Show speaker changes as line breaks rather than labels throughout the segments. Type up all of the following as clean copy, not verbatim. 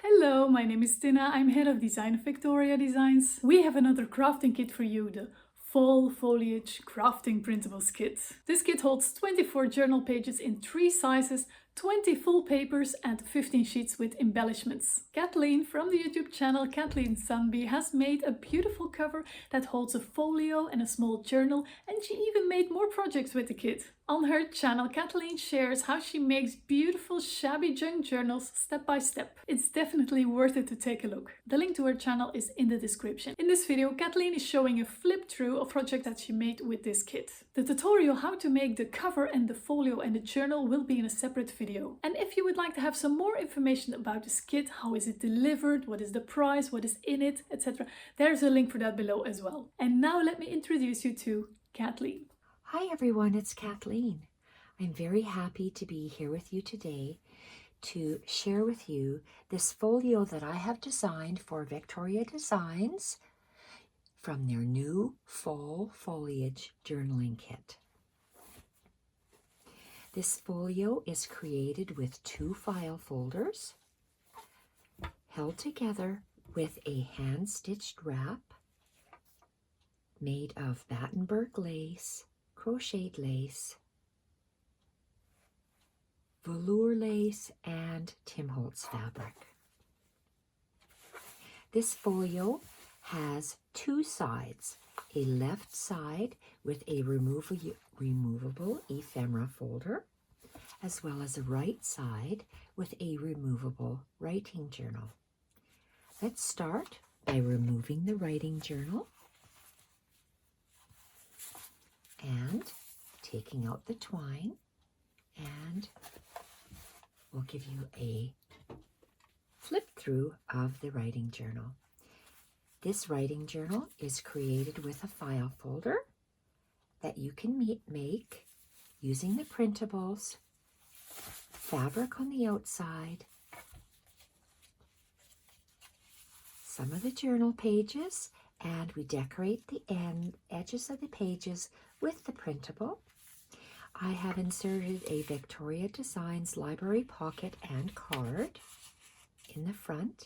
Hello, my name is Tina. I'm head of design of Victoria Designs. We have another crafting kit for you, the Fall Foliage Crafting Printables Kit. This kit holds 24 journal pages in 3 sizes, 20 full papers and 15 sheets with embellishments. Kathleen from the YouTube channel Kathleen Sunby has made a beautiful cover that holds a folio and a small journal, and she even made more projects with the kit. On her channel, Kathleen shares how she makes beautiful shabby junk journals step by step. It's definitely worth it to take a look. The link to her channel is in the description. In this video, Kathleen is showing a flip through of a project that she made with this kit. The tutorial how to make the cover and the folio and the journal will be in a separate video. And if you would like to have some more information about this kit, how is it delivered, what is the price, what is in it, etc., there's a link for that below as well. And now let me introduce you to Kathleen.
Hi everyone, it's Kathleen. I'm very happy to be here with you today to share with you this folio that I have designed for Victoria Designs from their new Fall Foliage Journaling Kit. This folio is created with 2 file folders held together with a hand-stitched wrap made of Battenberg lace, crocheted lace, velour lace, and Tim Holtz fabric. This folio has 2 sides, a left side with a removable ephemera folder, as well as a right side with a removable writing journal. Let's start by removing the writing journal and taking out the twine, and we'll give you a flip through of the writing journal. This writing journal is created with a file folder that you can make using the printables, fabric on the outside, some of the journal pages, and we decorate the edges of the pages with the printable. I have inserted a Victoria Designs library pocket and card in the front.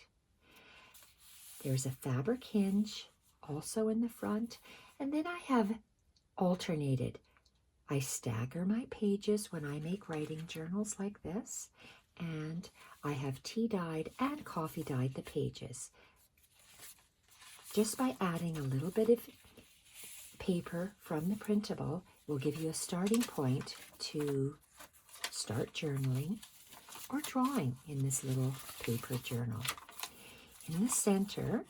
There's a fabric hinge also in the front, and then I have alternated. I stagger my pages when I make writing journals like this, and I have tea dyed and coffee dyed the pages. Just by adding a little bit of paper from the printable will give you a starting point to start journaling or drawing in this little paper journal. In the center,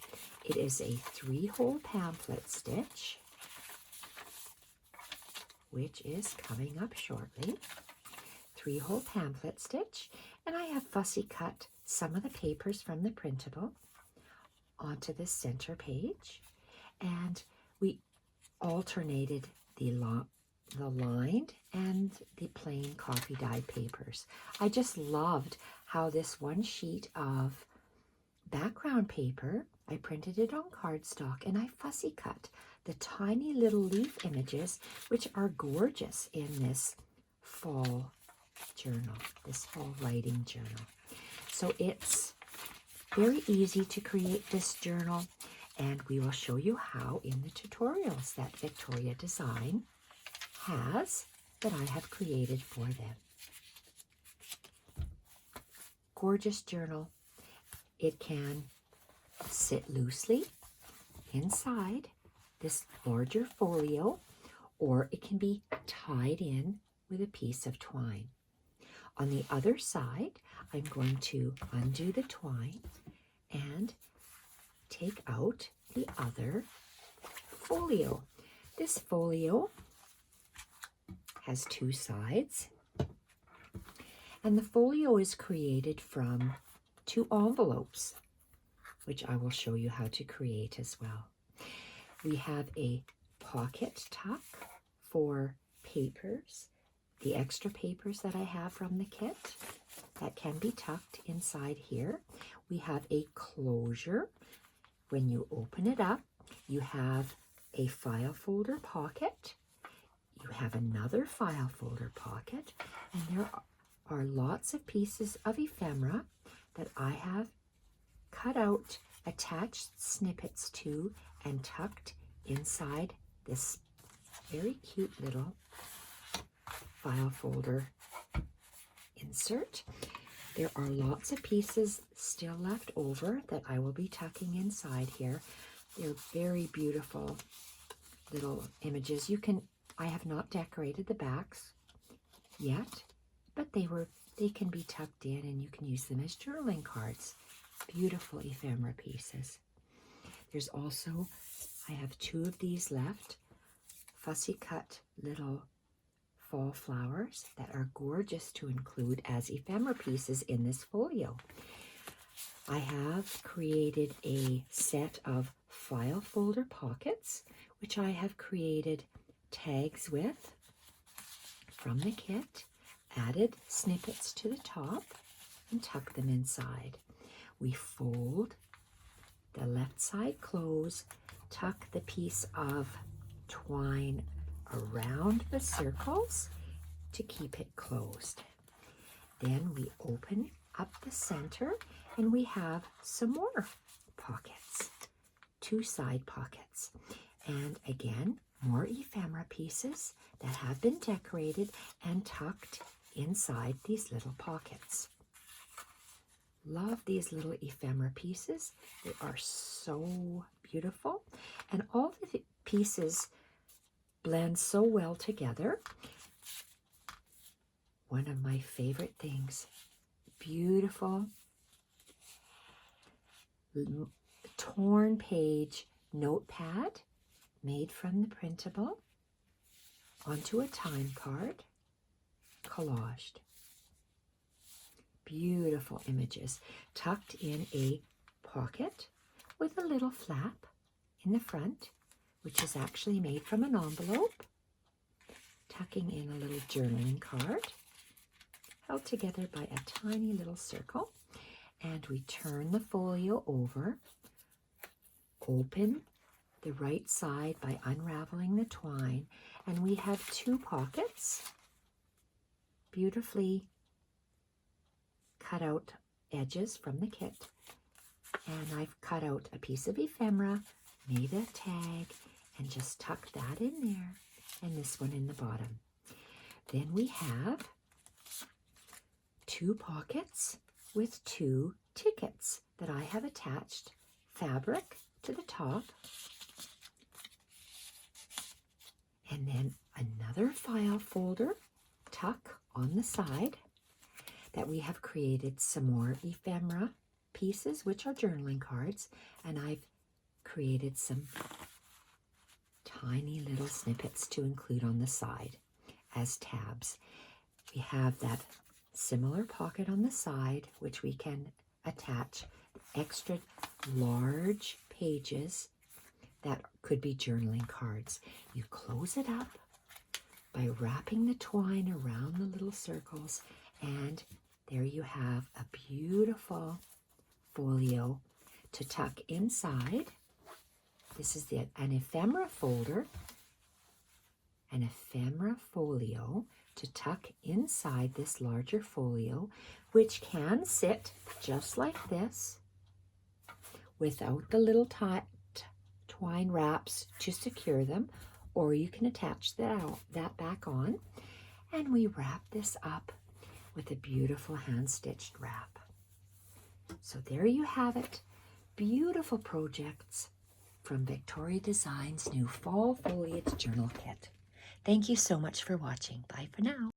it is a 3-hole pamphlet stitch, which is coming up shortly. 3-hole pamphlet stitch, and I have fussy cut some of the papers from the printable onto the center page, and we alternated the lined and the plain coffee dyed papers. I just loved how this one sheet of background paper, I printed it on cardstock and I fussy cut the tiny little leaf images, which are gorgeous in this fall journal, this fall writing journal. So it's very easy to create this journal, and we will show you how in the tutorials that Victoria Design has that I have created for them. Gorgeous journal. It can sit loosely inside this larger folio, or it can be tied in with a piece of twine. On the other side, I'm going to undo the twine and take out the other folio. This folio has 2 sides, and the folio is created from 2 envelopes, which I will show you how to create as well. We have a pocket tuck for papers, the extra papers that I have from the kit that can be tucked inside here. We have a closure. When you open it up, you have a file folder pocket. You have another file folder pocket, and there are lots of pieces of ephemera that I have cut out attached snippets to and tucked inside this very cute little file folder insert. There are lots of pieces still left over that I will be tucking inside here. They're very beautiful little images. I have not decorated the backs yet, but they can be tucked in and you can use them as journaling cards. Beautiful ephemera pieces. There's also, I have 2 of these left, fussy cut little fall flowers that are gorgeous to include as ephemera pieces in this folio. I have created a set of file folder pockets, which I have created tags with from the kit, added snippets to the top, and tuck them inside. We fold the left side close, tuck the piece of twine around the circles to keep it closed. Then we open up the center and we have some more pockets, 2 side pockets. And again, more ephemera pieces that have been decorated and tucked inside these little pockets. Love these little ephemera pieces. They are so beautiful. And all the pieces blend so well together. One of my favorite things, beautiful torn page notepad made from the printable onto a time card, collaged. Beautiful images tucked in a pocket with a little flap in the front, which is actually made from an envelope, tucking in a little journaling card held together by a tiny little circle. And we turn the folio over, open the right side by unraveling the twine, and we have 2 pockets, beautifully cut out edges from the kit. And I've cut out a piece of ephemera, made a tag, and just tucked that in there, and this one in the bottom. Then we have 2 pockets with 2 tickets that I have attached fabric to the top, and then another file folder tuck on the side that we have created some more ephemera pieces, which are journaling cards, and I've created some tiny little snippets to include on the side as tabs. We have that similar pocket on the side, which we can attach extra large pages that could be journaling cards. You close it up by wrapping the twine around the little circles, and there you have a beautiful folio to tuck inside. This is an ephemera folder, an ephemera folio to tuck inside this larger folio, which can sit just like this without the little twine wraps to secure them, or you can attach that back on. And we wrap this up with a beautiful hand-stitched wrap. So there you have it. Beautiful projects from Victoria Designs' new Fall Foliage Journal Kit. Thank you so much for watching. Bye for now.